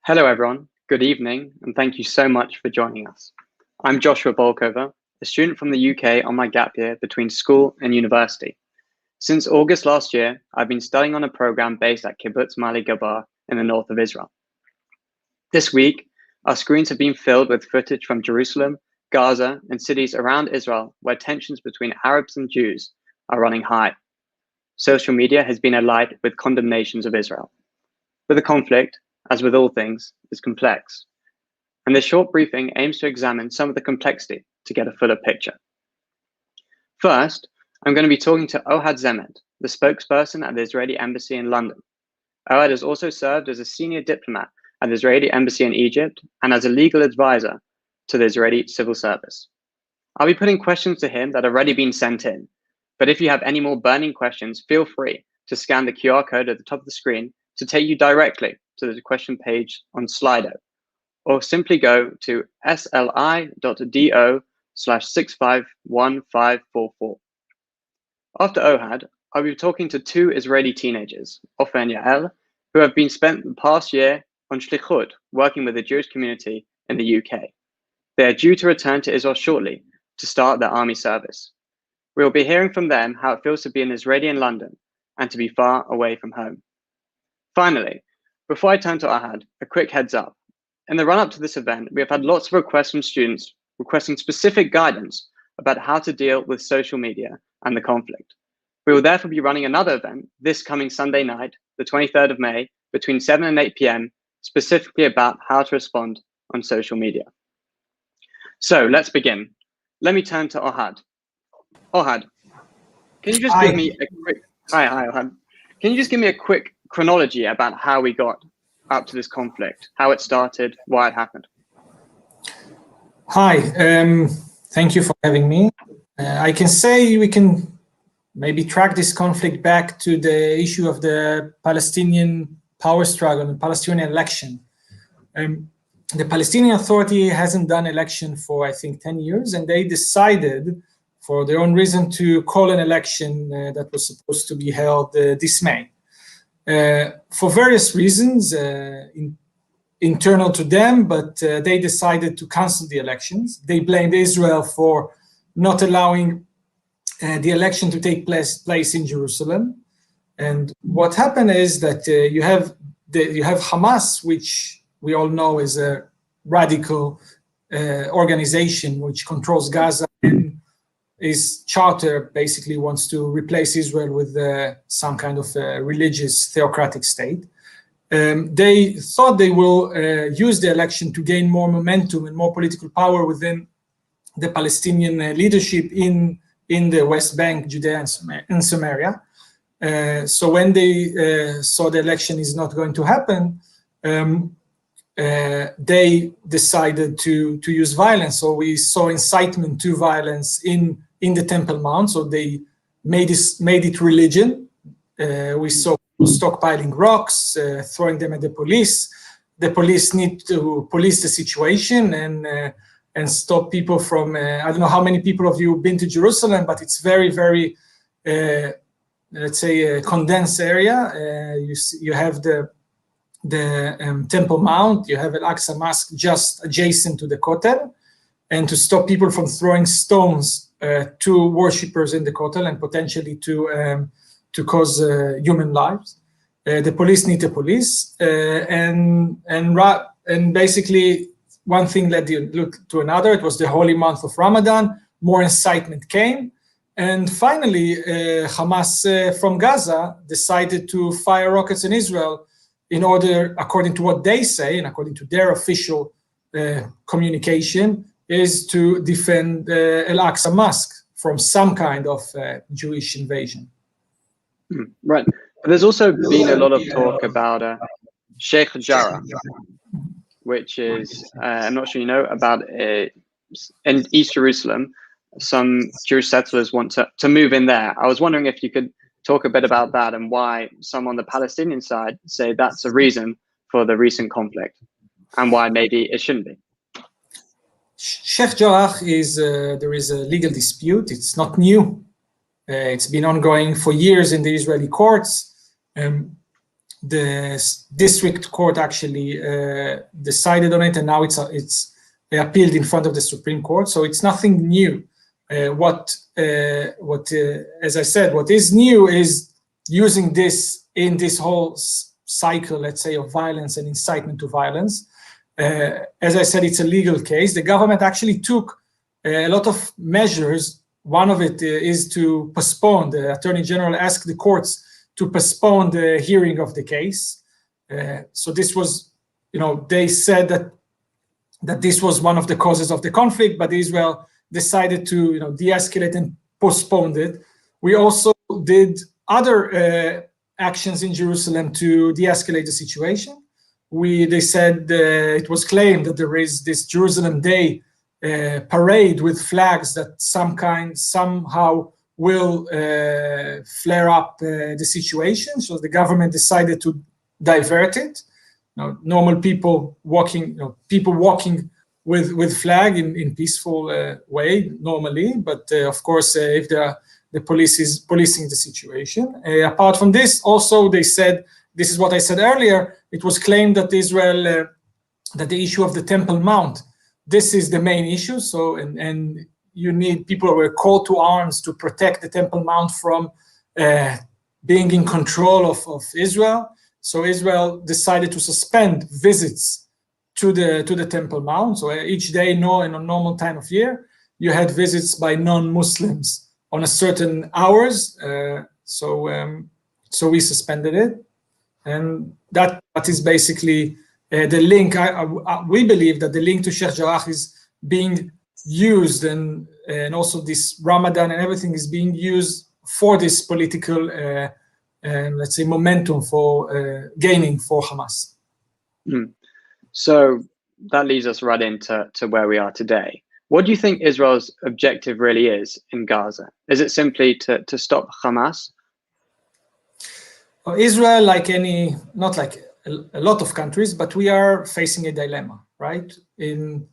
Hello, everyone. Good evening, and thank you so much for joining us. I'm Joshua Bolkover, a student from the UK on my gap year between school and university. Since August last year, I've been studying on a program based at Kibbutz Mali Gabar in the north of Israel. This week, our screens have been filled with footage from Jerusalem, Gaza, and cities around Israel where tensions between Arabs and Jews are running high. Social media has been alight with condemnations of Israel. But the conflict, as with all things, is complex. And this short briefing aims to examine some of the complexity to get a fuller picture. First, I'm going to be talking to Ohad Zemed, the spokesperson at the Israeli Embassy in London. Ohad has also served as a senior diplomat at the Israeli Embassy in Egypt and as a legal advisor to the Israeli civil service. I'll be putting questions to him that have already been sent in, but if you have any more burning questions, feel free to scan the QR code at the top of the screen to take you directly to the question page on Slido, or simply go to sli.do/651544. After Ohad, I'll be talking to two Israeli teenagers, Ofer and Yael, who have been spent the past year on shlichut, working with the Jewish community in the UK. They are due to return to Israel shortly to start their army service. We will be hearing from them how it feels to be an Israeli in London and to be far away from home. Finally, before I turn to Ohad, a quick heads up. In the run-up to this event, we have had lots of requests from students requesting specific guidance about how to deal with social media and the conflict. We will therefore be running another event this coming Sunday night, the 23rd of May, between 7 and 8 p.m., specifically about how to respond on social media. So let's begin. Let me turn to Ohad. Ohad, can you just give me a quick... Hi, Ohad. Can you just give me a quick chronology about how we got up to this conflict, how it started, why it happened? Hi, thank you for having me. I can say we can maybe track this conflict back to the issue of the Palestinian power struggle, the Palestinian election. The Palestinian Authority hasn't done election for, I think, 10 years, and they decided, for their own reason, to call an election that was supposed to be held this May. For various reasons internal to them, but they decided to cancel the elections. They blamed Israel for not allowing the election to take place in Jerusalem. And what happened is that you have Hamas, which we all know is a radical organization which controls Gaza, and his charter basically wants to replace Israel with some kind of religious theocratic state. They thought they will use the election to gain more momentum and more political power within the Palestinian leadership in the West Bank, Judea and Samaria. So when they saw the election is not going to happen, they decided to use violence. So we saw incitement to violence in the Temple Mount. So they made it religion. We saw stockpiling rocks, throwing them at the police. The police need to police the situation and stop people from, I don't know how many people of you have been to Jerusalem, but it's very, very, let's say, a condensed area. You have the Temple Mount, you have Al-Aqsa Mosque just adjacent to the Kotel, and to stop people from throwing stones to worshippers in the Kotel and potentially to cause human lives. The police need to police, and basically one thing led to another. It was the holy month of Ramadan. More incitement came, and finally Hamas from Gaza decided to fire rockets in Israel in order, according to what they say and according to their official communication, is to defend Al-Aqsa Mosque from some kind of Jewish invasion. Right. But there's also been a lot of talk about Sheikh Jarrah, which is, I'm not sure you know, about in East Jerusalem, some Jewish settlers want to move in there. I was wondering if you could talk a bit about that and why some on the Palestinian side say that's a reason for the recent conflict and why maybe it shouldn't be. Sheikh Jarrah is, there is a legal dispute. It's not new. It's been ongoing for years in the Israeli courts. district court actually decided on it, and now it's appealed in front of the Supreme Court. So it's nothing new. As I said, what is new is using this in this whole cycle, let's say, of violence and incitement to violence. As I said, it's a legal case. The government actually took a lot of measures. One of it is to postpone. The Attorney General asked the courts to postpone the hearing of the case. So this was, they said that this was one of the causes of the conflict, but Israel decided to, de-escalate and postponed it. We also did other actions in Jerusalem to de-escalate the situation. They said it was claimed that there is this Jerusalem Day parade with flags that somehow will flare up the situation. So the government decided to divert it. Normal people walking, with flag in peaceful way normally, but of course, if the police is policing the situation. Apart from this, also they said, this is what I said earlier, it was claimed that Israel, that the issue of the Temple Mount, this is the main issue. So, and you need people who were called to arms to protect the Temple Mount from being in control of Israel. So Israel decided to suspend visits to the Temple Mount. So each day, in a normal time of year, you had visits by non-Muslims on a certain hours. So we suspended it, and that is basically the link. We believe that the link to Sheikh Jarrah is being used, and also this Ramadan and everything is being used for this political, let's say, momentum for gaining for Hamas. Mm. So that leads us right into where we are today. What do you think Israel's objective really is in Gaza? Is it simply to stop Hamas? Well, Israel, not like a lot of countries, but we are facing a dilemma, right? In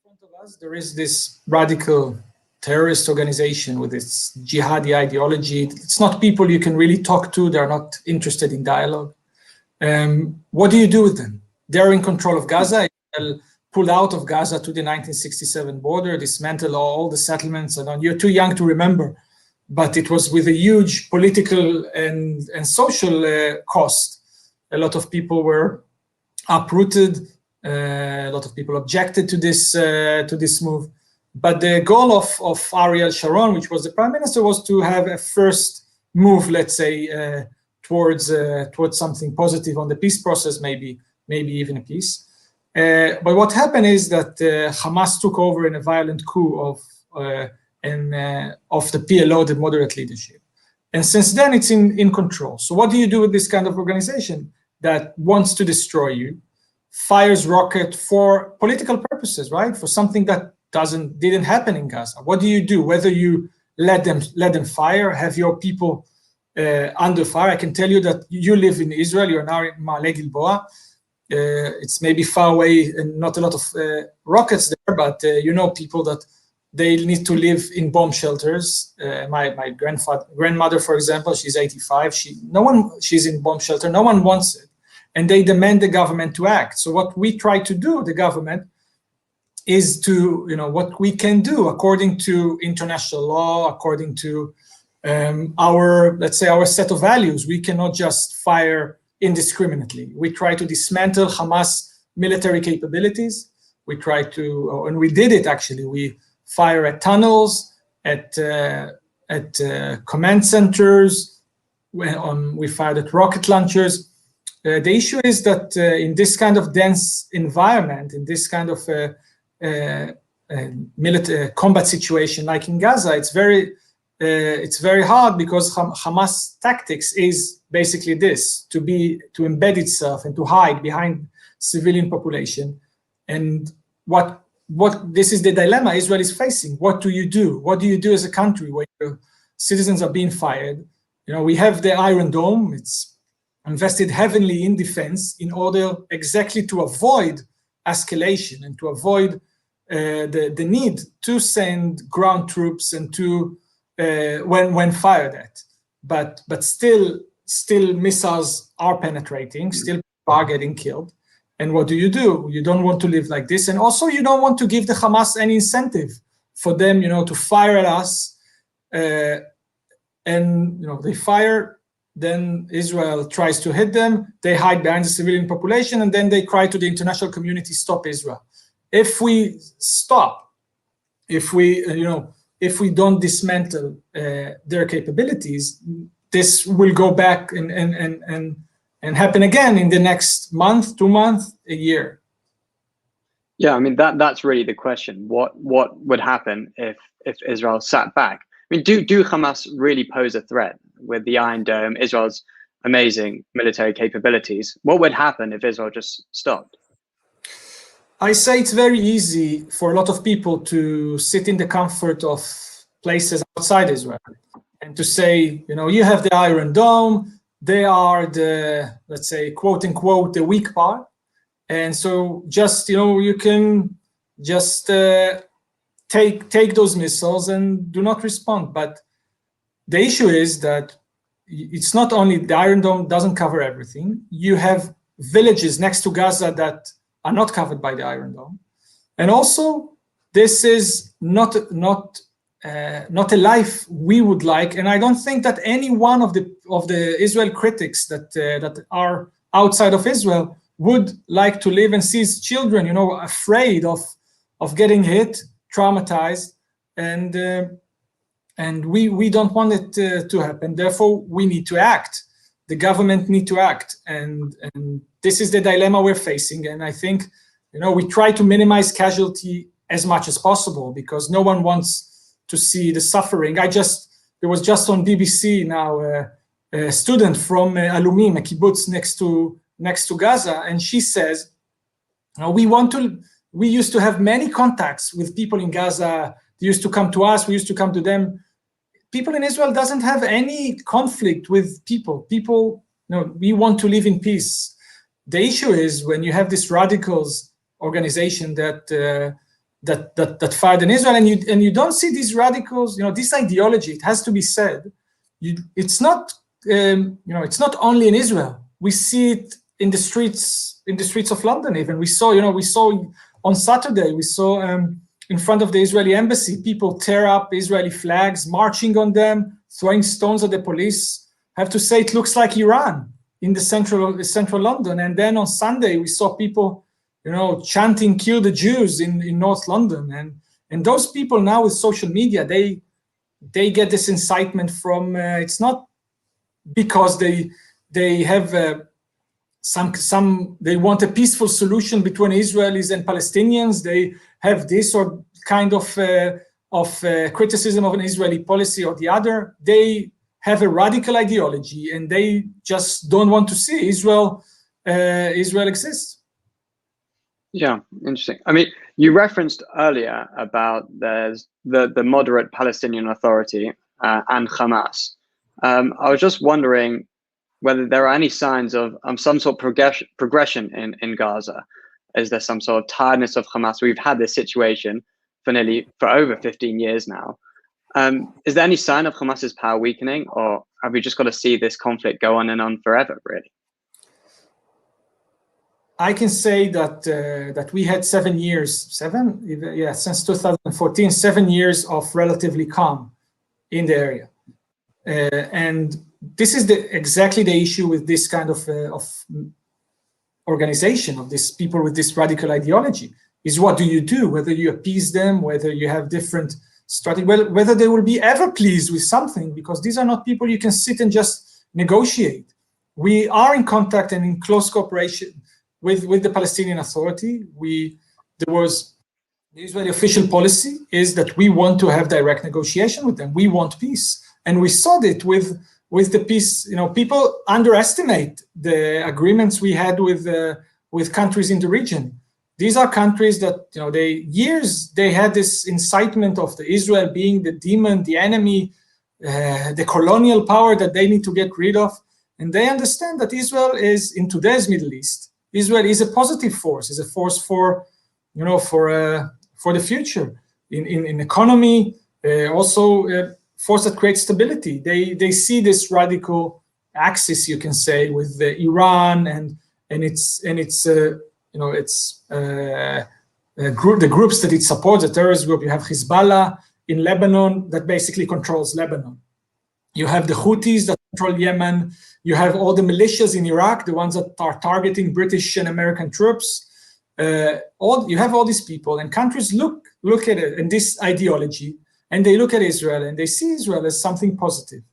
front of us, there is this radical terrorist organization with its jihadi ideology. It's not people you can really talk to. They're not interested in dialogue. What do you do with them? They're in control of Gaza. Israel pulled out of Gaza to the 1967 border, dismantled all the settlements. And you're too young to remember, but it was with a huge political and social cost. A lot of people were uprooted. A lot of people objected to this move. But the goal of Ariel Sharon, which was the prime minister, was to have a first move, let's say, towards something positive on the peace process, maybe even a peace. But what happened is that Hamas took over in a violent coup of the PLO, the moderate leadership. And since then, it's in control. So what do you do with this kind of organization that wants to destroy you, fires rocket for political purposes, right? For something that didn't happen in Gaza. What do you do? Whether you let them fire, have your people under fire. I can tell you that you live in Israel. You're now in Ma'ale Gilboa. It's maybe far away and not a lot of rockets there, but people that they need to live in bomb shelters. My grandmother, for example, she's 85. She's in bomb shelter. No one wants it, and they demand the government to act. So what we try to do, the government, is to what we can do according to international law, according to let's say our set of values. We cannot just fire indiscriminately. We try to dismantle Hamas military capabilities. We try to, and we did it actually. We fire at tunnels, at command centers. We fired at rocket launchers. The issue is that in this kind of dense environment, in this kind of military combat situation like in Gaza, it's very hard because Hamas tactics is basically this: to embed itself and to hide behind civilian population. And what this is the dilemma Israel is facing. What do you do? What do you do as a country where your citizens are being fired? We have the Iron Dome. It's invested heavily in defense in order exactly to avoid escalation and to avoid the need to send ground troops and to when fired at. But still, still missiles are penetrating, still people are getting killed. And what do? You don't want to live like this. And also you don't want to give the Hamas any incentive for them, to fire at us. And they fire, then Israel tries to hit them, they hide behind the civilian population, and then they cry to the international community, stop Israel. If we stop, if we don't dismantle their capabilities, this will go back and happen again in the next month, 2 months, a year. Yeah, I mean that's really the question. What would happen if Israel sat back? I mean, do Hamas really pose a threat with the Iron Dome, Israel's amazing military capabilities? What would happen if Israel just stopped? I say it's very easy for a lot of people to sit in the comfort of places outside Israel and to say, you have the Iron Dome, they are the, let's say, quote unquote, the weak part. And so just, you can just take those missiles and do not respond. But the issue is that it's not only the Iron Dome doesn't cover everything. You have villages next to Gaza that are not covered by the Iron Dome. And also, this is not a life we would like. And I don't think that any one of the Israel critics that are outside of Israel would like to live and see his children, afraid of getting hit, traumatized, and we don't want it to happen. Therefore, we need to act. The government need to act, and this is the dilemma we're facing. And I think, we try to minimize casualty as much as possible because no one wants to see the suffering. There was just on BBC now a student from Alumim, a kibbutz next to Gaza, and she says, we used to have many contacts with people in Gaza. They used to come to us, we used to come to them. People in Israel doesn't have any conflict with people. People, we want to live in peace. The issue is when you have this radicals organization that fired in Israel, and you don't see these radicals, this ideology, it has to be said, it's not only in Israel. We see it in the streets of London. Even we saw on Saturday, we saw in front of the Israeli embassy, people tear up Israeli flags, marching on them, throwing stones at the police. I have to say, it looks like Iran in the central London. And then on Sunday, we saw people, chanting "Kill the Jews" in North London. And those people now with social media, they get this incitement from. It's not because they have they want a peaceful solution between Israelis and Palestinians. They have this or kind of criticism of an Israeli policy or the other. They have a radical ideology, and they just don't want to see Israel exist. Yeah, interesting. I mean, you referenced earlier about the moderate Palestinian Authority and Hamas. I was just wondering whether there are any signs of some sort of progression in Gaza. Is there some sort of tiredness of Hamas? We've had this situation for over 15 years now. Is there any sign of Hamas's power weakening, or have we just got to see this conflict go on and on forever, really? I can say that we had 7 years, since 2014, 7 years of relatively calm in the area. And this is exactly the issue with this kind of organization, of these people with this radical ideology, is what do you do? Whether you appease them, whether you have different strategy, whether they will be ever pleased with something, because these are not people you can sit and just negotiate. We are in contact and in close cooperation with the Palestinian Authority. The Israeli official policy is that we want to have direct negotiation with them. We want peace. And we saw it with the peace. People underestimate the agreements we had with countries in the region. These are countries that, they had this incitement of the Israel being the demon, the enemy, the colonial power that they need to get rid of. And they understand that Israel is, in today's Middle East, Israel is a positive force, is a force for the future in economy, also a force that creates stability. They see this radical axis, you can say, with Iran and its the groups that it supports, the terrorist group. You have Hezbollah in Lebanon that basically controls Lebanon. You have the Houthis that control Yemen. You have all the militias in Iraq, the ones that are targeting British and American troops. You have all these people, and countries look at it and this ideology, and they look at Israel and they see Israel as something positive.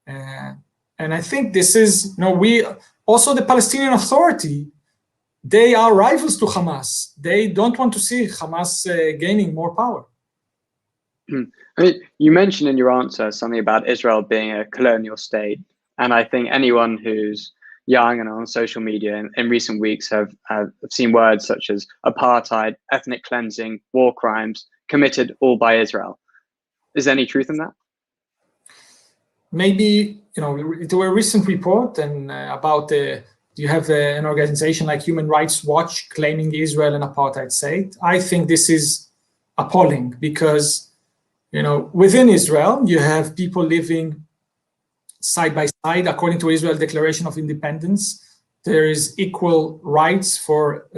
And I think this is, also the Palestinian Authority, they are rivals to Hamas. They don't want to see Hamas gaining more power. I mean, you mentioned in your answer something about Israel being a colonial state. And I think anyone who's young and on social media in recent weeks have seen words such as apartheid, ethnic cleansing, war crimes committed all by Israel. Is there any truth in that? Maybe, there were a recent report and about you have an organization like Human Rights Watch claiming Israel an apartheid state. I think this is appalling because, within Israel, you have people living side by side. According to Israel Declaration of Independence, there is equal rights for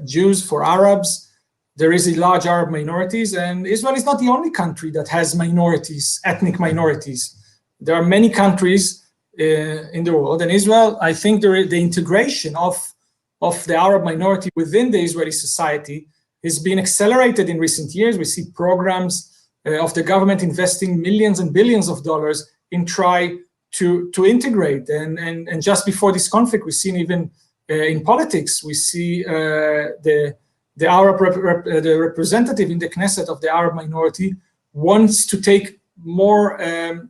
Jews, for Arabs. There is a large Arab minorities, and Israel is not the only country that has minorities, ethnic minorities. There are many countries in the world, and Israel, I think the integration of the Arab minority within the Israeli society has been accelerated in recent years. We see programs of the government investing millions and billions of dollars in try to integrate. And just before this conflict, we've seen even in politics, we see the representative in the Knesset of the Arab minority wants to take more,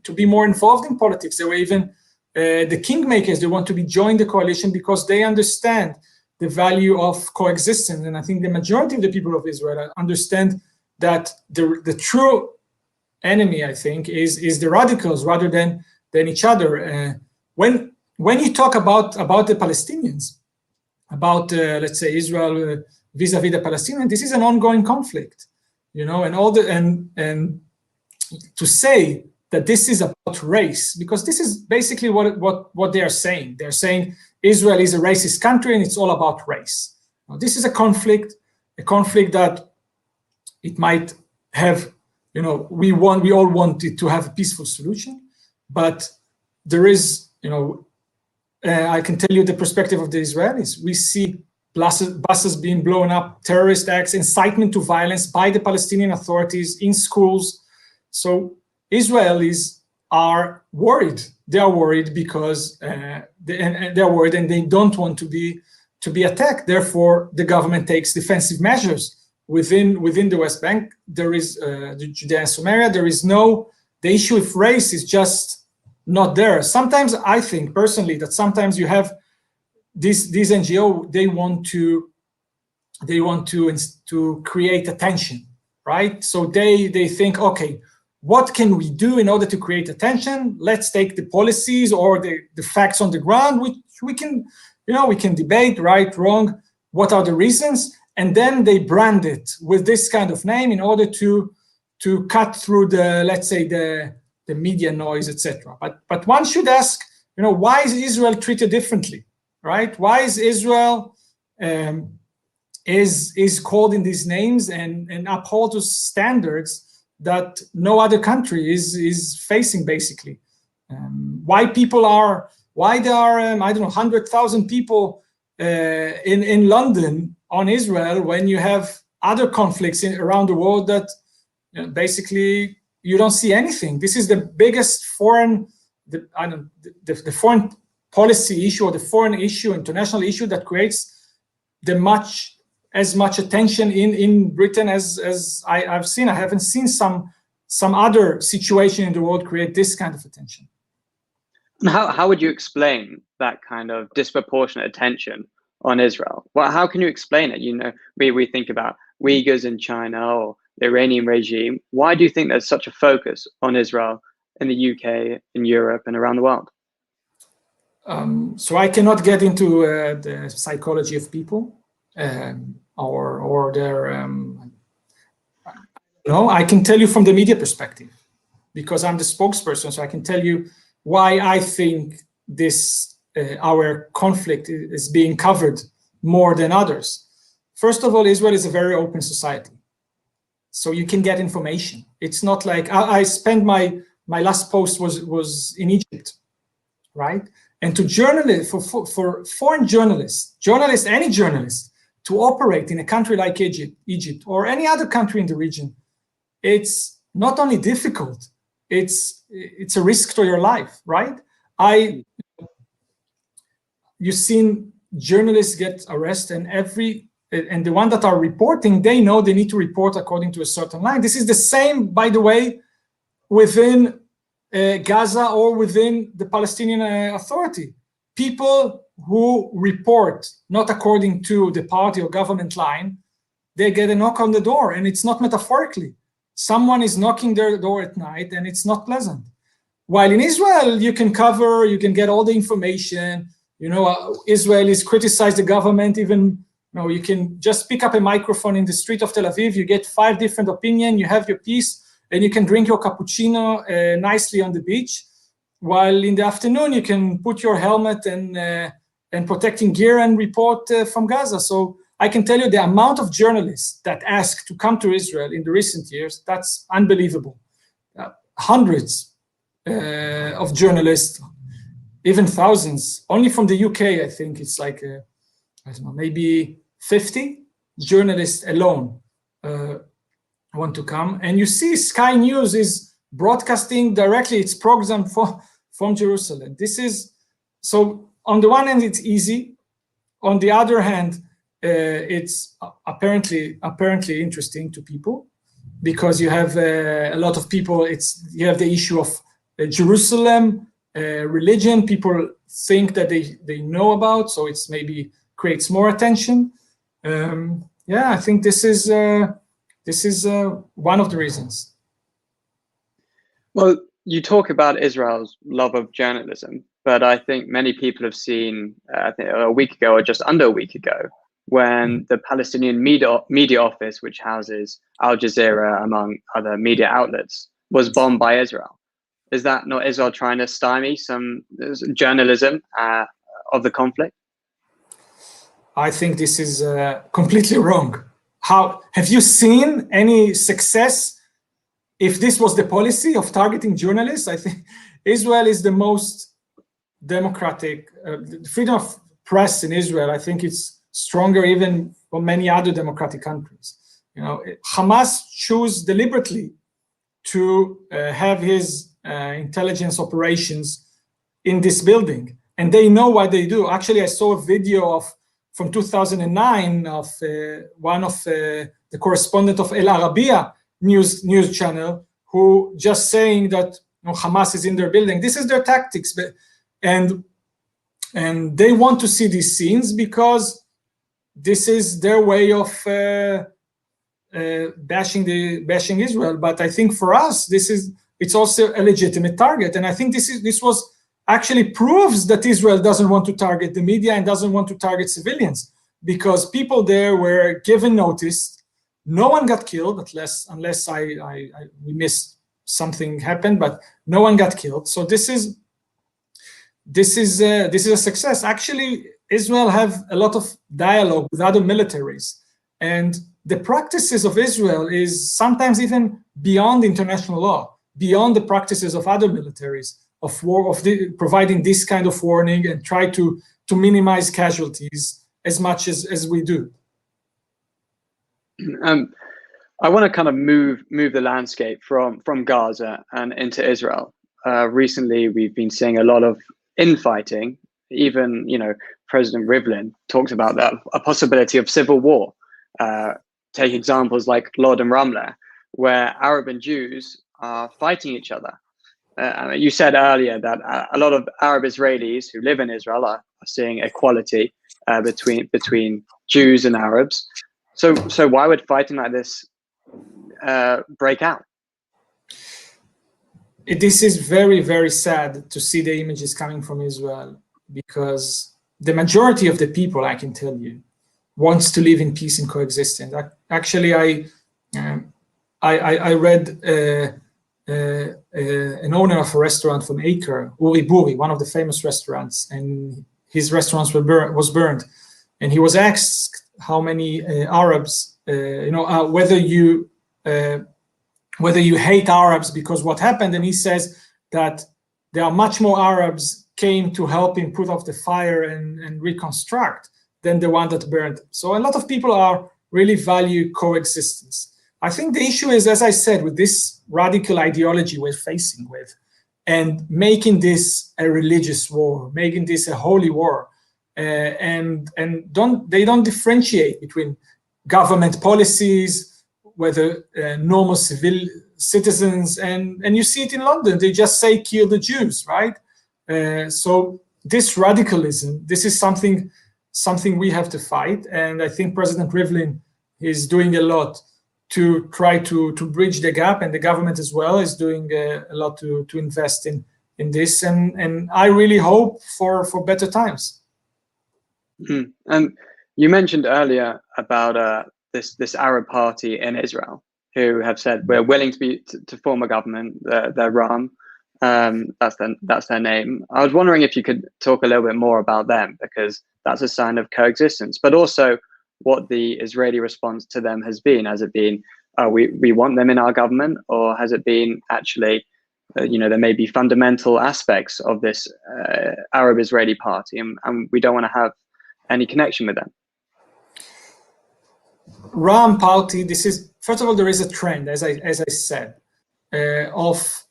to be more involved in politics. There were even the kingmakers, they want to join the coalition because they understand the value of coexistence. And I think the majority of the people of Israel understand that the true enemy, I think, is the radicals rather than each other. When you talk about the Palestinians, about let's say Israel vis-a-vis the Palestinians, this is an ongoing conflict, and to say that this is about race, because this is basically what they are saying. They're saying Israel is a racist country and it's all about race. Now, this is a conflict that it might have, we all want it to have a peaceful solution, but there is, I can tell you the perspective of the Israelis. We see buses being blown up, terrorist acts, incitement to violence by the Palestinian authorities in schools. So Israelis are worried. They are worried because they're worried and they don't want to be attacked. Therefore, the government takes defensive measures within the West Bank. There is the Judea and Samaria. There is the issue of race is just not there. Sometimes I think personally that sometimes you have these NGO, they want to create attention, right? So they think, okay, what can we do in order to create attention? Let's take the policies or the facts on the ground, which we can debate, right, wrong, what are the reasons, and then they brand it with this kind of name in order to cut through the, let's say, the media noise, etc. But one should ask, why is Israel treated differently, right? Why is Israel is called in these names and uphold those standards that no other country is facing, basically? Why there are, I don't know, 100,000 people in London on Israel when you have other conflicts around the world that basically you don't see anything. This is the biggest foreign policy issue or the foreign issue, international issue that creates as much attention in Britain as I've seen. I haven't seen some other situation in the world create this kind of attention. How would you explain that kind of disproportionate attention on Israel? Well, how can you explain it? We think about Uyghurs in China or the Iranian regime. Why do you think there's such a focus on Israel in the UK, in Europe, and around the world? So I cannot get into the psychology of people or their. I can tell you from the media perspective, because I'm the spokesperson, so I can tell you why I think our conflict is being covered more than others. First of all, Israel is a very open society, so you can get information. It's not like I spent my last post was in Egypt, right? And to journalists, for foreign journalists, any journalist, to operate in a country like Egypt or any other country in the region, it's not only difficult, it's a risk to your life, right? You've seen journalists get arrested, and the one that are reporting, they know they need to report according to a certain line. This is the same, by the way, within Gaza or within the Palestinian Authority. People who report not according to the party or government line, they get a knock on the door, and it's not metaphorically. Someone is knocking their door at night, and it's not pleasant. While in Israel, you can get all the information. Israelis criticize the government, even you can just pick up a microphone in the street of Tel Aviv, you get 5 different opinions, you have your piece, and you can drink your cappuccino nicely on the beach. While in the afternoon, you can put your helmet and protecting gear and report from Gaza. So I can tell you the amount of journalists that ask to come to Israel in the recent years, that's unbelievable. Hundreds of journalists, even thousands. Only from the UK, I think it's like, I don't know, maybe 50 journalists alone want to come. And you see Sky News is broadcasting directly its program from Jerusalem. So on the one hand, it's easy. On the other hand, it's apparently interesting to people, because you have a lot of people, you have the issue of Jerusalem, religion, people think that they know about, so it's maybe creates more attention. I think this is one of the reasons. Well, you talk about Israel's love of journalism, but I think many people have seen, I think a week ago or just under a week ago, when the Palestinian media office, which houses Al Jazeera, among other media outlets, was bombed by Israel. Is that not Israel trying to stymie some journalism of the conflict? I think this is completely wrong. Have you seen any success if this was the policy of targeting journalists? I think Israel is the most democratic. Freedom of press in Israel, I think it's stronger even from many other democratic countries. Hamas chose deliberately to have his intelligence operations in this building, and they know what they do. Actually, I saw a video from 2009 of one of the correspondent of El Arabiya news channel, who just saying that Hamas is in their building. This is their tactics, and they want to see these scenes because this is their way of bashing Israel. But I think for us, it's also a legitimate target, and I think this was actually proves that Israel doesn't want to target the media and doesn't want to target civilians, because people there were given notice. No one got killed, unless we missed something happened, but no one got killed. So this is a success. Actually, Israel have a lot of dialogue with other militaries, and the practices of Israel is sometimes even beyond international law, beyond the practices of other militaries of war, providing this kind of warning and try to minimize casualties as much as we do. I want to kind of move the landscape from Gaza and into Israel. Recently, we've been seeing a lot of infighting. Even President Rivlin talked about a possibility of civil war. Take examples like Lod and Ramleh, where Arab and Jews are fighting each other. You said earlier that a lot of Arab Israelis who live in Israel are seeing equality between Jews and Arabs. So why would fighting like this break out? This is very, very sad to see the images coming from Israel, because the majority of the people, I can tell you, wants to live in peace and coexistence. Actually, I read an owner of a restaurant from Acre, Uri Buri, one of the famous restaurants, and his restaurants was burned. And he was asked how many Arabs, whether you hate Arabs because what happened, and he says that there are much more Arabs came to help him put off the fire and reconstruct than the one that burned. So a lot of people are really value coexistence. I think the issue is, as I said, with this radical ideology we're facing with, and making this a religious war, making this a holy war, and they don't differentiate between government policies, whether normal civil citizens, and you see it in London. They just say kill the Jews, right? So this radicalism, this is something we have to fight, and I think President Rivlin is doing a lot to try to bridge the gap, and the government as well is doing a lot to invest in this, and I really hope for better times. Mm-hmm. And you mentioned earlier about this Arab party in Israel who have said we're willing to form a government. They're Ram, that's their name. I was wondering if you could talk a little bit more about them, because that's a sign of coexistence, but also what the Israeli response to them has been. Has it been, we want them in our government, or has it been actually, there may be fundamental aspects of this Arab-Israeli party, and we don't want to have any connection with them? Ram party, this is, first of all, there is a trend, as I said, of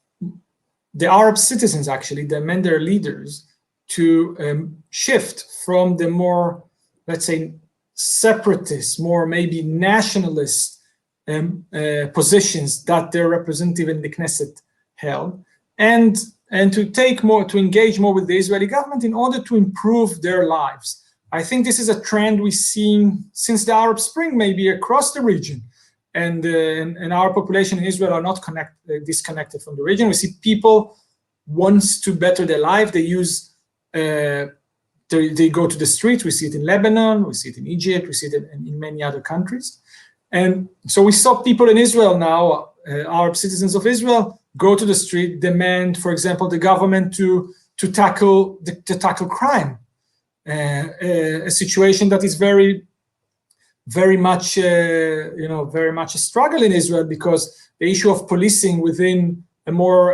the Arab citizens actually, them and their leaders, to shift from the more, let's say, separatist, more maybe nationalist positions that their representative in the Knesset held, and to engage more with the Israeli government in order to improve their lives. I think this is a trend we've seen since the Arab Spring, maybe across the region, and our population in Israel are not disconnected from the region. We see people wants to better their life. They use they go to the streets. We see it in Lebanon, we see it in Egypt, we see it in many other countries. And so we saw people in Israel now, Arab citizens of Israel, go to the street, demand, for example, the government to tackle crime, a situation that is very much very much a struggle in Israel, because the issue of policing within a more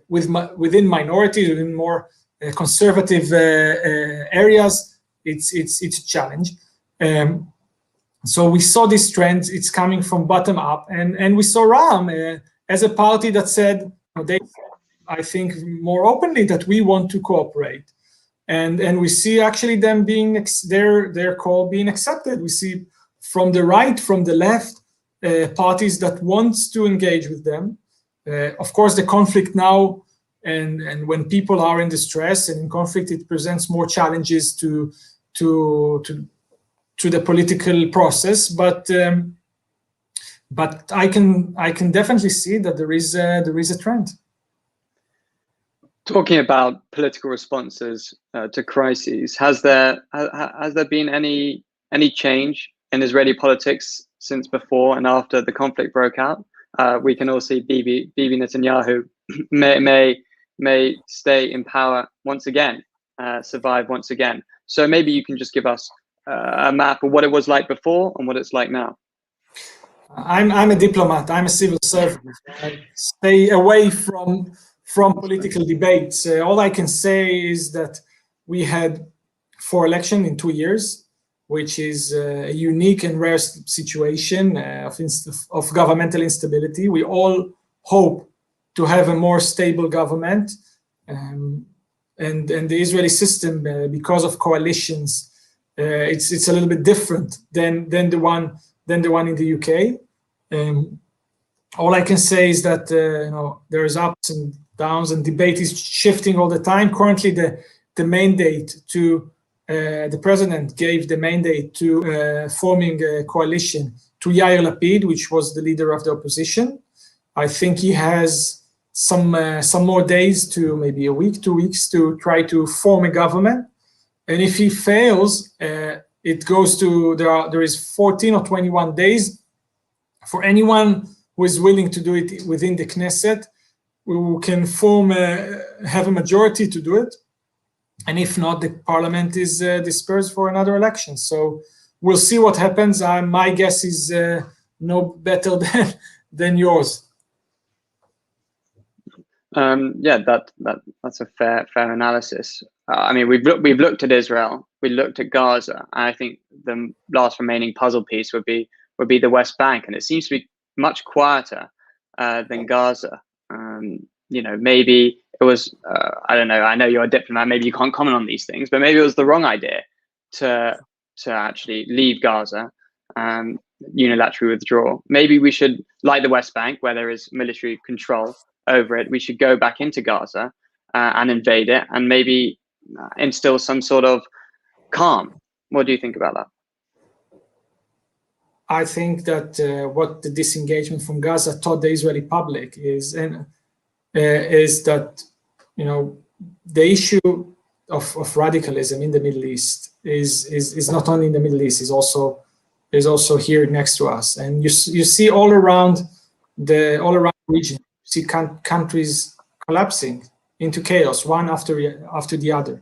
within minorities, within more conservative areas, it's a challenge. So we saw this trend. It's coming from bottom up, and we saw Ram as a party that said, I think more openly, that we want to cooperate, and we see actually them being their call being accepted. We see from the right, from the left, parties that wants to engage with them. Of course, the conflict now, and when people are in distress and in conflict, it presents more challenges to the political process, but I can definitely see that there is a trend. Talking about political responses to crises, has there been any change in Israeli politics since before and after the conflict broke out? We can all see Bibi Netanyahu may stay in power once again, survive once again. So maybe you can just give us a map of what it was like before and what it's like now. I'm a diplomat. I'm a civil servant. I stay away from political debates. All I can say is that we had 4 elections in 2 years, which is a unique and rare situation of governmental instability. We all hope to have a more stable government, and the Israeli system, because of coalitions, it's a little bit different than the one in the UK. All I can say is that there is ups and downs, and debate is shifting all the time. Currently, the mandate to the president gave the mandate to forming a coalition to Yair Lapid, which was the leader of the opposition. I think he has some more days, to maybe a week, 2 weeks, to try to form a government. And if he fails, it goes to there is 14 or 21 days for anyone who is willing to do it within the Knesset, who can have a majority to do it. And if not, the parliament is dispersed for another election. So we'll see what happens. My guess is no better than yours. Yeah, that's a fair analysis. I mean, we've looked at Israel, we looked at Gaza, and I think the last remaining puzzle piece would be the West Bank, and it seems to be much quieter than Gaza. You know, maybe it was I don't know. I know you're a diplomat. Maybe you can't comment on these things, but maybe it was the wrong idea to actually leave Gaza, unilaterally withdraw. Maybe we should, like the West Bank, where there is military control over it, we should go back into Gaza and invade it, and maybe instill some sort of calm. What do you think about that? I think that what the disengagement from Gaza taught the Israeli public is that, you know, the issue of radicalism in the Middle East is not only in the Middle East, is also here next to us, and you see all around the region. See countries collapsing into chaos, one after the other.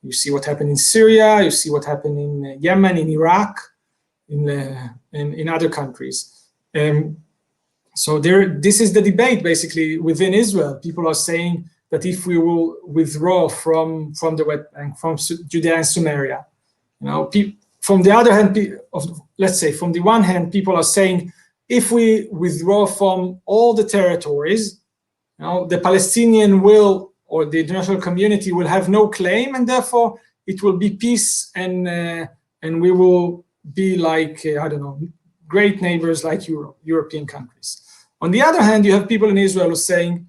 You see what happened in Syria. You see what happened in Yemen, in Iraq, in other countries. So this is the debate basically within Israel. People are saying that if we will withdraw from the West Bank, from Judea and Samaria, you know, from the other hand, let's say from the one hand, people are saying, if we withdraw from all the territories, you know, the Palestinian will, or the international community will have no claim, and therefore it will be peace, and we will be like, I don't know, great neighbors like European countries. On the other hand, you have people in Israel who are saying,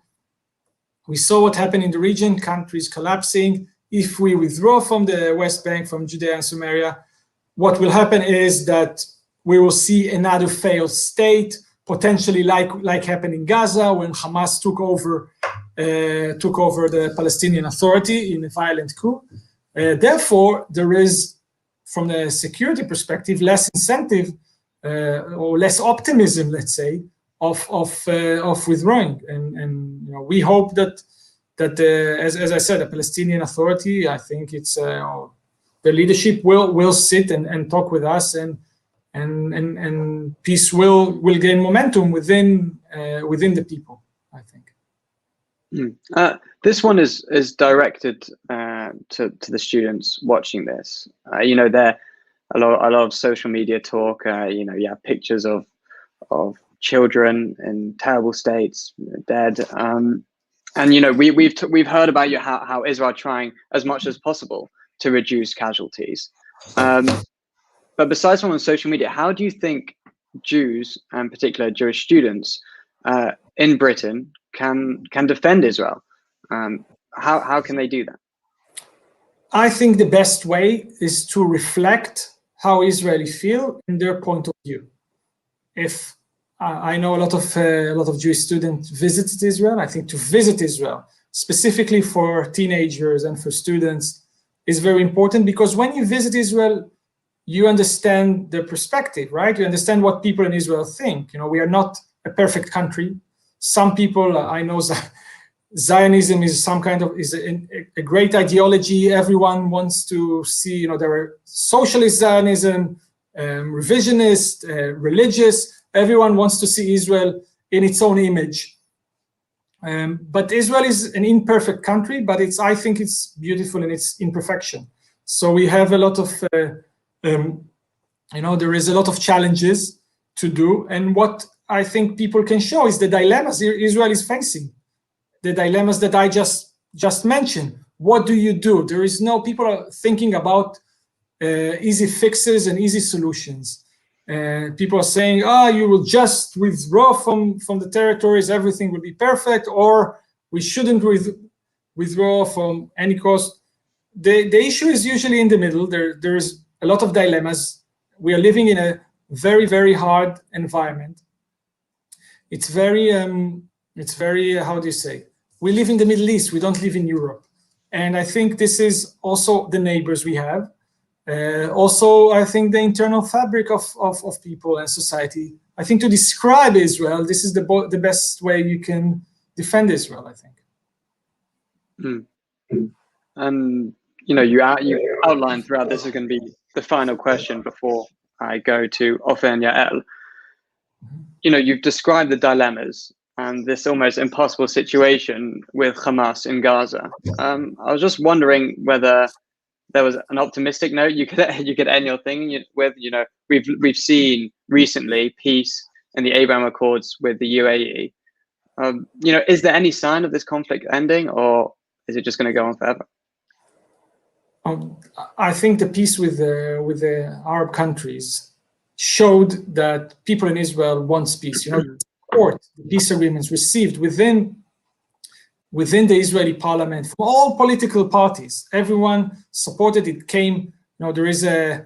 we saw what happened in the region, countries collapsing. If we withdraw from the West Bank, from Judea and Samaria, what will happen is that we will see another failed state, potentially like happened in Gaza when Hamas took over the Palestinian Authority in a violent coup. Therefore, there is, from the security perspective, less incentive or less optimism, let's say, of withdrawing. And you know, we hope that as I said, the Palestinian Authority, I think it's the leadership will sit and talk with us, and peace will gain momentum within the people, I think. This one is directed to the students watching this. You know, there a lot of social media talk. You know, yeah, pictures of children in terrible states, dead. And you know, we've heard about how Israel trying as much as possible to reduce casualties. But besides on social media, how do you think Jews, and particularly Jewish students in Britain, can defend Israel? How can they do that? I think the best way is to reflect how Israelis feel in their point of view. If I know a lot of Jewish students visited Israel, I think to visit Israel, specifically for teenagers and for students, is very important, because when you visit Israel, you understand the perspective, right? You understand what people in Israel think. You know, we are not a perfect country. Some people, I know Zionism is a great ideology. Everyone wants to see, you know, there are socialist Zionism, revisionist, religious. Everyone wants to see Israel in its own image. But Israel is an imperfect country, but I think it's beautiful in its imperfection. So we have a lot of, you know, there is a lot of challenges to do. And what I think people can show is the dilemmas Israel is facing, the dilemmas that I just mentioned. What do you do? There is no, people are thinking about easy fixes and easy solutions. People are saying, you will just withdraw from the territories, everything will be perfect, or we shouldn't withdraw from any cost. The issue is usually in the middle. There's a lot of dilemmas. We are living in a very, very hard environment. It's very, how do you say? We live in the Middle East, we don't live in Europe. And I think this is also the neighbors we have. Also, I think the internal fabric of people and society, I think to describe Israel, this is the best way you can defend Israel, I think. And you outlined throughout, this is going to be the final question before I go to Ofer and Yael. You've described the dilemmas and this almost impossible situation with Hamas in Gaza. I was just wondering whether there was an optimistic note you could end your thing with. We've seen recently peace and the Abraham Accords with the UAE. Is there any sign of this conflict ending, or is it just going to go on forever? I think the peace with the Arab countries showed that people in Israel want peace. Support the peace agreements received within the Israeli parliament from all political parties. Everyone supported it. Came, there is a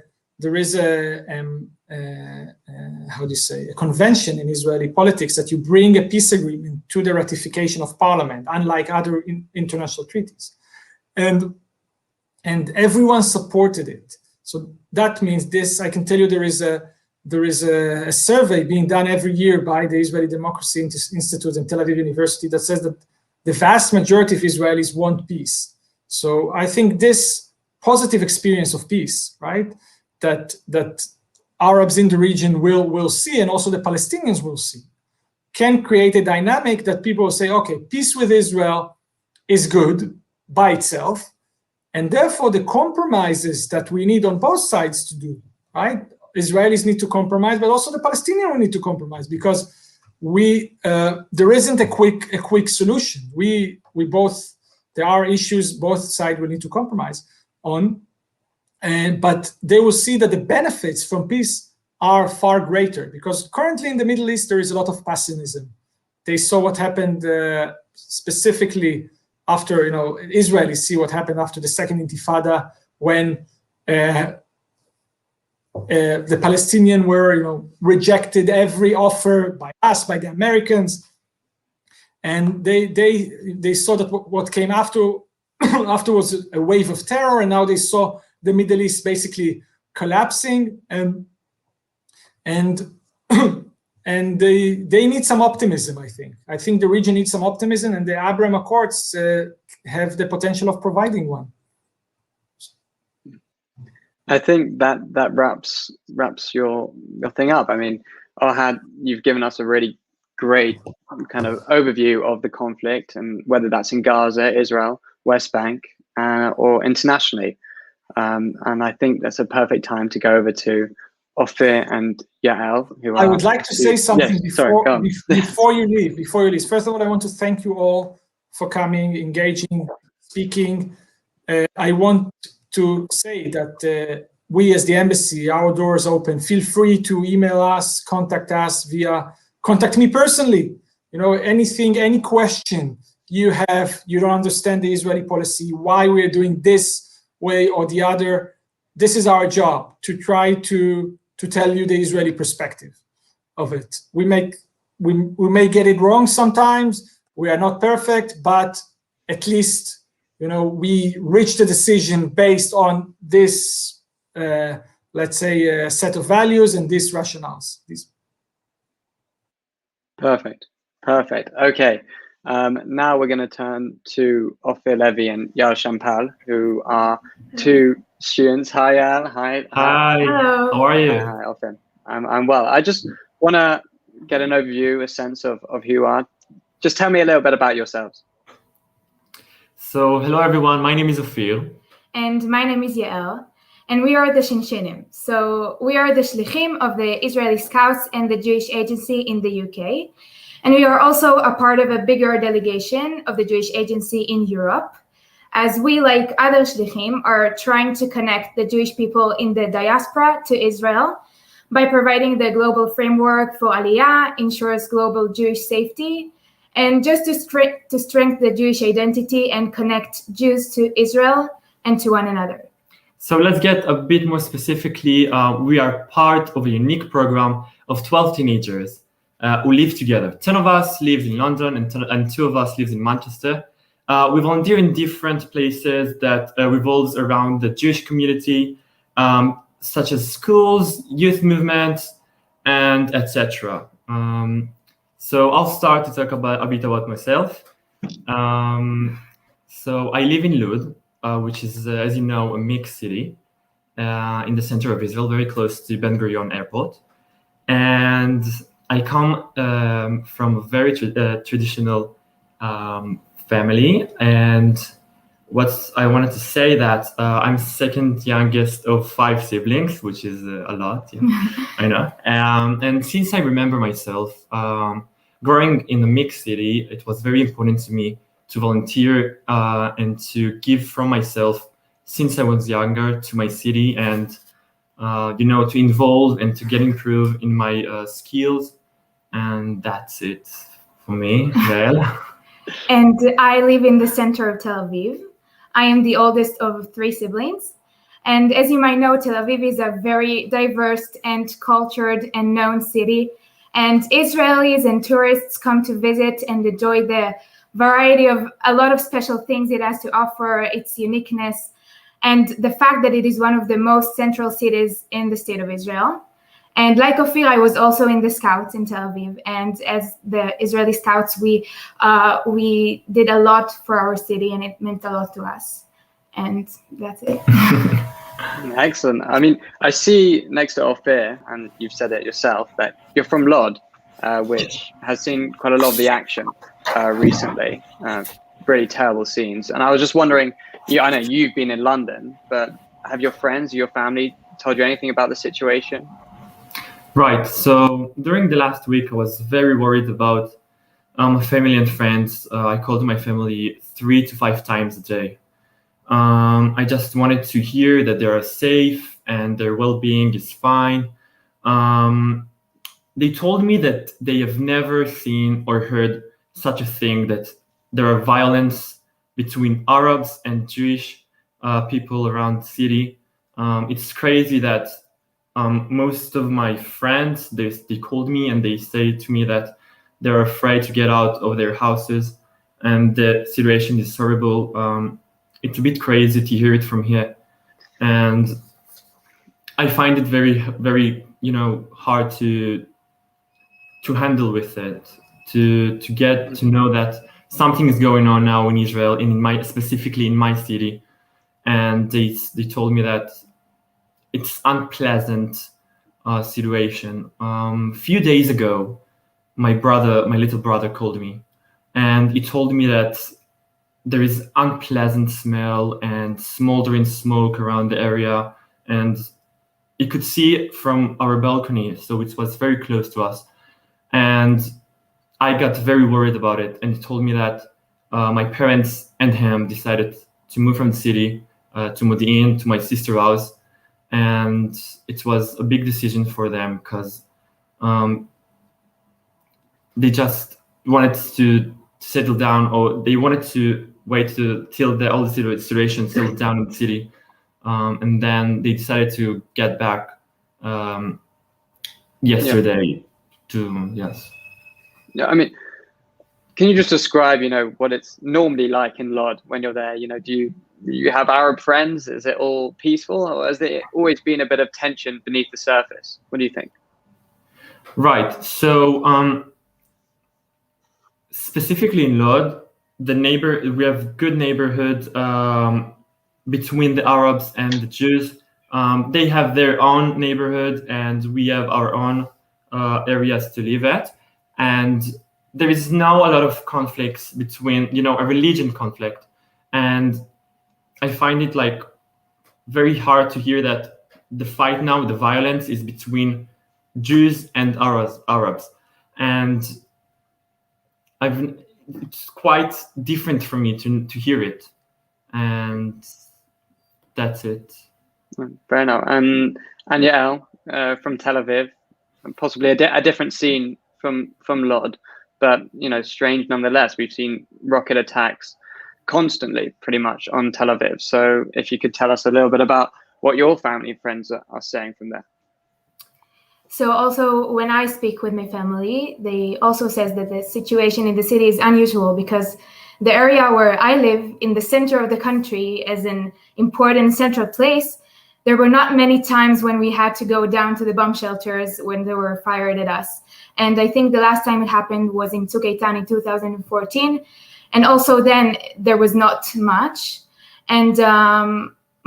convention in Israeli politics that you bring a peace agreement to the ratification of parliament, unlike other international treaties, and everyone supported it. So that means this. I can tell you there is a survey being done every year by the Israeli Democracy Institute and Tel Aviv University that says that the vast majority of Israelis want peace. So I think this positive experience of peace, right, that Arabs in the region will see, and also the Palestinians will see, can create a dynamic that people will say, okay, peace with Israel is good by itself, and therefore the compromises that we need on both sides to do, right? Israelis need to compromise, but also the Palestinians will need to compromise, because there isn't a quick solution. There are issues both sides will need to compromise on, but they will see that the benefits from peace are far greater, because currently in the Middle East there is a lot of pessimism. They saw what happened specifically after, Israelis see what happened after the Second Intifada, when the Palestinians were, rejected every offer by us, by the Americans, and they saw that what came afterwards a wave of terror, and now they saw the Middle East basically collapsing, and they need some optimism. I think the region needs some optimism, and the Abraham Accords have the potential of providing one. I think that wraps your thing up. I mean, Ohad, you've given us a really great kind of overview of the conflict, and whether that's in Gaza, Israel, West Bank, or internationally. And I think that's a perfect time to go over to Ofer and Yael. I would like to say something before you leave. First of all, I want to thank you all for coming, engaging, speaking. I want to say that we as the embassy, our doors open. Feel free to email us, contact me personally. Anything, any question you have, you don't understand the Israeli policy, why we're doing this way or the other. This is our job, to try to tell you the Israeli perspective of it. We may get it wrong sometimes. We are not perfect, but at least we reached a decision based on this, let's say, set of values and these rationales. Perfect. Okay. Now we're going to turn to Ofer Levy and Yael Shampal, who are two students. Hi, Yael. Hi. Hello. How are you? Hi, Ofer. I'm well. I just want to get an overview, a sense of who you are. Just tell me a little bit about yourselves. So, hello everyone, my name is Ophir. And my name is Yael, and we are the Shinshinim. So we are the Shlichim of the Israeli Scouts and the Jewish Agency in the UK. And we are also a part of a bigger delegation of the Jewish Agency in Europe, as we, like other Shlichim, are trying to connect the Jewish people in the diaspora to Israel by providing the global framework for Aliyah, ensures global Jewish safety, and just to strengthen the Jewish identity and connect Jews to Israel and to one another. So let's get a bit more specifically. We are part of a unique program of 12 teenagers who live together. 10 of us live in London and 2 of us live in Manchester. We volunteer in different places that revolves around the Jewish community, such as schools, youth movements, and etc. So I'll start to talk a bit about myself. So I live in Lod, which is, as you know, a mixed city in the center of Israel, very close to Ben Gurion Airport. And I come from a very traditional family. And what I wanted to say that I'm second youngest of 5 siblings, which is a lot, yeah, I know. And since I remember myself, growing in a mixed city, it was very important to me to volunteer and to give from myself since I was younger to my city, and to involve and to get improved in my skills. And that's it for me. Well, And I live in the center of Tel Aviv. I am the oldest of 3 siblings. And as you might know, Tel Aviv is a very diverse and cultured and known city. And Israelis and tourists come to visit and enjoy the variety of a lot of special things it has to offer, its uniqueness, and the fact that it is one of the most central cities in the state of Israel. And like Ophir, I was also in the Scouts in Tel Aviv. And as the Israeli Scouts, we did a lot for our city, and it meant a lot to us. And that's it. Excellent. I mean, I see next to Ophir, and you've said it yourself, that you're from Lod, which has seen quite a lot of the action recently. Really terrible scenes. And I was just wondering, I know you've been in London, but have your friends, your family told you anything about the situation? Right. So during the last week, I was very worried about family and friends. I called my family 3 to 5 times a day. I just wanted to hear that they are safe and their well-being is fine. They told me that they have never seen or heard such a thing, that there are violence between Arabs and Jewish people around the city. It's crazy that most of my friends, they called me and they say to me that they're afraid to get out of their houses and the situation is horrible. It's a bit crazy to hear it from here. And I find it very, very, hard to handle with it, to get to know that something is going on now in Israel, specifically in my city. And they told me that it's unpleasant situation. Few days ago, my little brother called me, and he told me that there is unpleasant smell and smoldering smoke around the area, and you could see it from our balcony, so it was very close to us. And I got very worried about it, and he told me that my parents and him decided to move from the city to Modi'in, to my sister's house. And it was a big decision for them because they just wanted to settle down, or they wanted to wait till all the situation settled down in the city. And then they decided to get back yesterday yes. Yeah, I mean, can you just describe, what it's normally like in Lod when you're there? Do you have Arab friends? Is it all peaceful, or has there always been a bit of tension beneath the surface? What do you think? Right. So specifically in Lod, we have good neighborhood between the Arabs and the Jews. They have their own neighborhood, and we have our own areas to live at. And there is now a lot of conflicts between, a religion conflict. And I find it very hard to hear that the fight now, the violence is between Jews and Arabs. And it's quite different for me to hear it. And that's it. Fair enough. And Yael, from Tel Aviv, possibly a different scene from Lod, but strange nonetheless. We've seen rocket attacks constantly, pretty much, on Tel Aviv. So if you could tell us a little bit about what your family and friends are saying from there. So also, when I speak with my family, they also says that the situation in the city is unusual because the area where I live, in the center of the country, as an important central place, there were not many times when we had to go down to the bomb shelters when they were fired at us. And I think the last time it happened was in Tzuk Eitan in 2014. And also then there was not much. And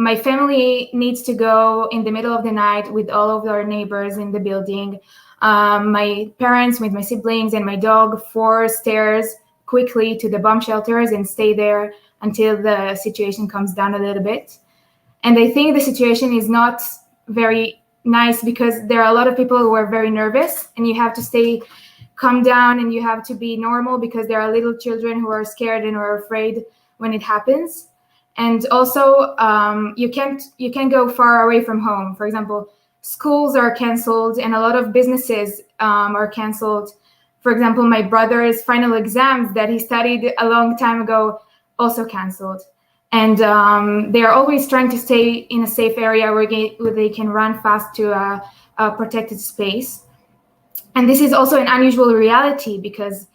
my family needs to go in the middle of the night with all of our neighbors in the building. My parents with my siblings and my dog 4 stairs quickly to the bomb shelters and stay there until the situation comes down a little bit. And I think the situation is not very nice because there are a lot of people who are very nervous, and you have to stay calm down and you have to be normal because there are little children who are scared and are afraid when it happens. And also you can't go far away from home. For example, schools are canceled and a lot of businesses are canceled. For example, my brother's final exams that he studied a long time ago also canceled. And they are always trying to stay in a safe area where they can run fast to a protected space. And this is also an unusual reality because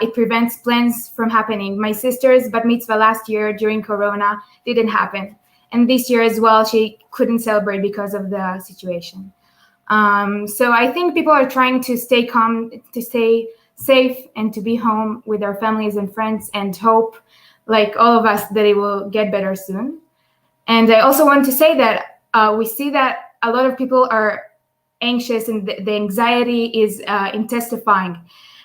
it prevents plans from happening. My sister's bat mitzvah last year during Corona didn't happen. And this year as well, she couldn't celebrate because of the situation. So I think people are trying to stay calm, to stay safe, and to be home with their families and friends, and hope, like all of us, that it will get better soon. And I also want to say that we see that a lot of people are anxious and the anxiety is intensifying.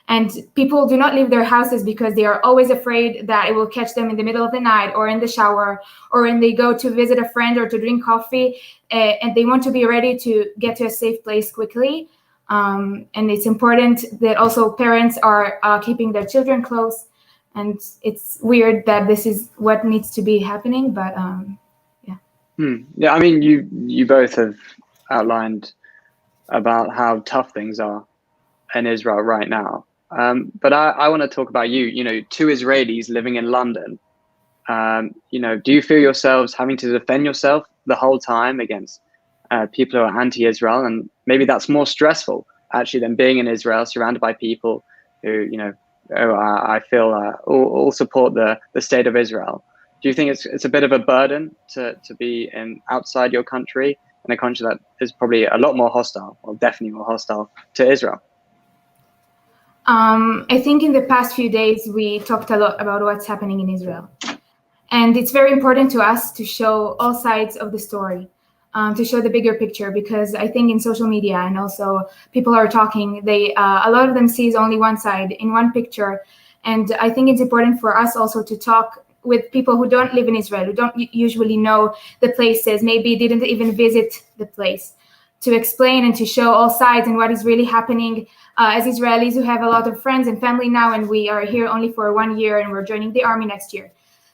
And people do not leave their houses because they are always afraid that it will catch them in the middle of the night or in the shower or when they go to visit a friend or to drink coffee, and they want to be ready to get to a safe place quickly. And it's important that also parents are keeping their children close. And it's weird that this is what needs to be happening, but yeah. Yeah, I mean, you both have outlined about how tough things are in Israel right now. But I want to talk about you know, 2 Israelis living in London. You know, do you feel yourselves having to defend yourself the whole time against people who are anti-Israel? And maybe that's more stressful actually than being in Israel surrounded by people who, you know, I feel all support the state of Israel. Do you think it's a bit of a burden to be outside your country, in a country that is probably a lot more hostile, or definitely more hostile to Israel? I think in the past few days, we talked a lot about what's happening in Israel. And it's very important to us to show all sides of the story, to show the bigger picture, because I think in social media and also people are talking, a lot of them sees only one side in one picture. And I think it's important for us also to talk with people who don't live in Israel, who don't usually know the places, maybe didn't even visit the place, to explain and to show all sides and what is really happening as Israelis who have a lot of friends and family now, and we are here only for 1 year and we're joining the army next year.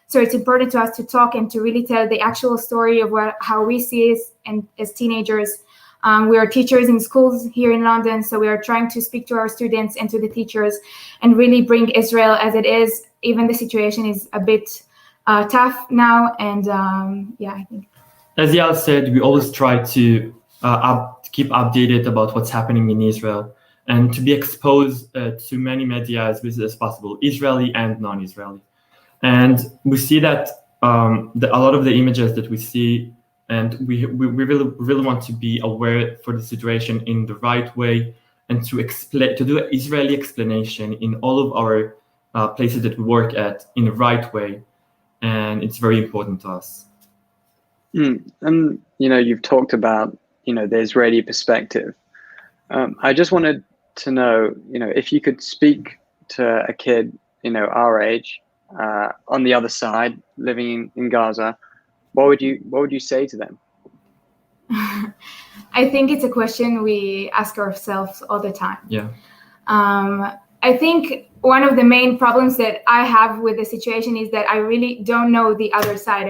So it's important to us to talk and to really tell the actual story of how we see it and as teenagers. We are teachers in schools here in London, so we are trying to speak to our students and to the teachers and really bring Israel as it is. Even the situation is a bit tough now, and yeah, I think. As Yael said, we always try to keep updated about what's happening in Israel and to be exposed to many media as possible, Israeli and non-Israeli. And we see that a lot of the images that we see, and we really want to be aware for the situation in the right way, and to do an Israeli explanation in all of our places that we work at in the right way. And it's very important to us. And, you know, you've talked about, you know, the Israeli perspective. I just wanted to know, you know, if you could speak to a kid, you know, our age, on the other side, living in Gaza, what would you say to them? I think it's a question we ask ourselves all the time. Yeah. I think one of the main problems that I have with the situation is that I really don't know the other side.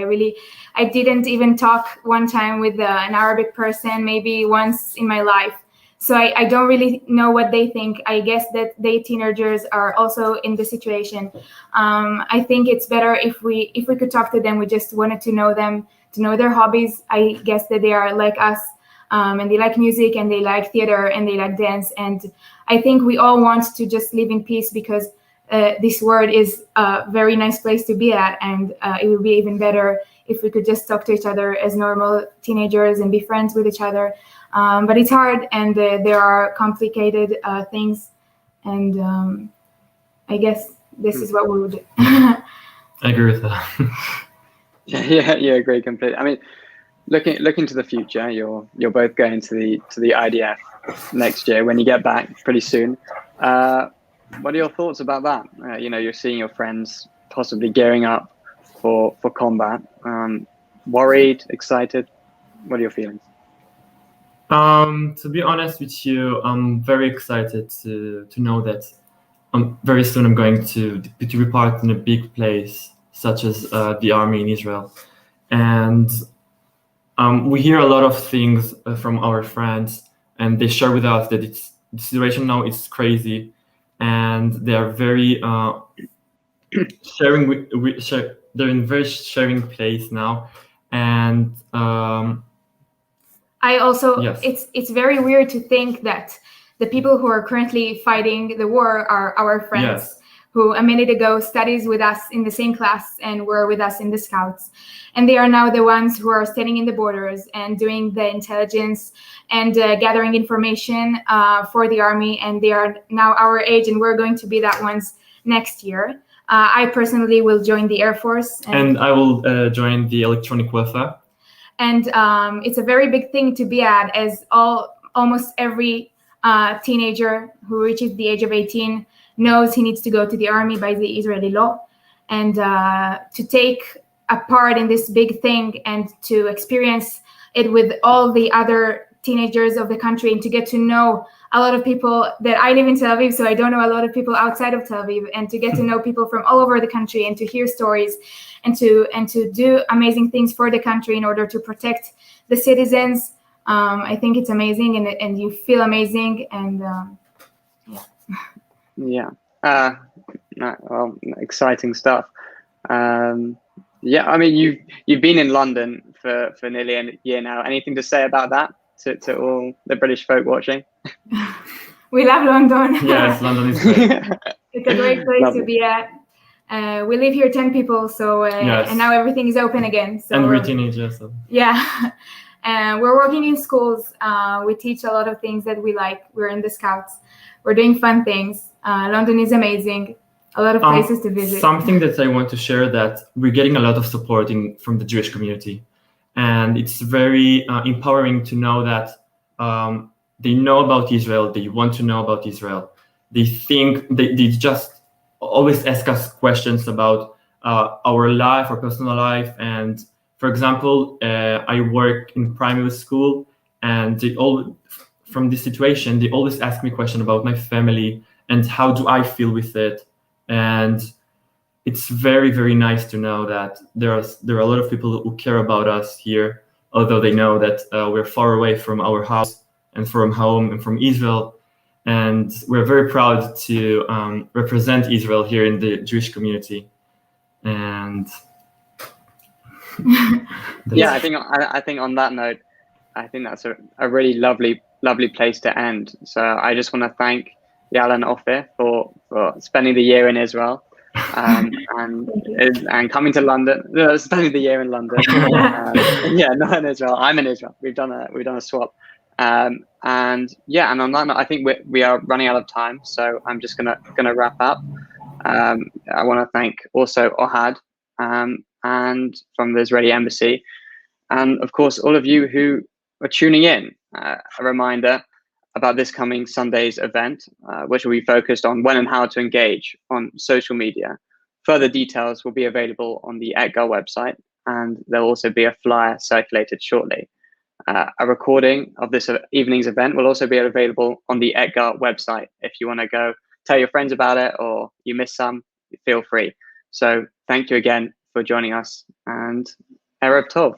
I didn't even talk one time with an Arabic person, maybe once in my life. So I don't really know what they think. I guess that they teenagers are also in the situation. I think it's better if we could talk to them. We just wanted to know them, to know their hobbies. I guess that they are like us, and they like music and they like theater and they like dance. And I think we all want to just live in peace, because this world is a very nice place to be at, and it will be even better if we could just talk to each other as normal teenagers and be friends with each other. But it's hard, and there are complicated things, and I guess this is what we would do. I agree with that. Yeah, agree completely. I mean, looking to the future, you're both going to the IDF next year when you get back pretty soon. What are your thoughts about that? You're seeing your friends possibly gearing up for combat. Worried, excited? What are your feelings? To be honest with you, I'm very excited to know that very soon I'm going to be part in a big place such as the army in Israel. And we hear a lot of things from our friends, and they share with us that the situation now is crazy, and they are very sharing. They're in very sharing place now, and I also, yes. It's very weird to think that the people who are currently fighting the war are our friends. Yes. Who a minute ago studies with us in the same class and were with us in the Scouts. And they are now the ones who are standing in the borders and doing the intelligence and gathering information for the army. And they are now our age, and we're going to be that ones next year. I personally will join the Air Force. And I will join the electronic warfare. And it's a very big thing to be at, as almost every teenager who reaches the age of 18 knows he needs to go to the army by the Israeli law, and to take a part in this big thing and to experience it with all the other teenagers of the country, and to get to know a lot of people that I live in Tel Aviv, so I don't know a lot of people outside of Tel Aviv, and to get to know people from all over the country and to hear stories and to do amazing things for the country in order to protect the citizens. I think it's amazing, and you feel amazing, and Yeah. Well, exciting stuff. Yeah, I mean, you've been in London for nearly a year now. Anything to say about that to all the British folk watching? We love London. Yes, London is great. It's a great place to be at. We live here 10 people, so yes. And now everything is open again. So and we're teenagers. So. Yeah. We're working in schools. We teach a lot of things that we like. We're in the Scouts. We're doing fun things. London is amazing. A lot of places to visit. Something that I want to share, that we're getting a lot of support from the Jewish community. And it's very empowering to know that they know about Israel. They want to know about Israel. They think, they just always ask us questions about our life, our personal life. And for example, I work in primary school, and from this situation, they always ask me questions about my family and how do I feel with it. And it's very, very nice to know that there are a lot of people who care about us here, although they know that we're far away from our house and from home and from Israel. And we're very proud to represent Israel here in the Jewish community. And yeah, I think on that note, I think that's a really lovely place to end. So I just want to thank Yael and Ophir for spending the year in Israel, and coming to London, spending the year in London. Yeah, not in Israel. I'm in Israel. We've done a swap. And yeah, and on that note, I think we are running out of time, so I'm just gonna wrap up. I want to thank also Ohad, and from the Israeli embassy, and of course all of you who are tuning in. A reminder about this coming Sunday's event, which will be focused on when and how to engage on social media. Further details will be available on the ETGAR website, and there'll also be a flyer circulated shortly. A recording of this evening's event will also be available on the ETGAR website. If you want to go tell your friends about it, or you missed some, feel free. So thank you again for joining us, and Erev Tov.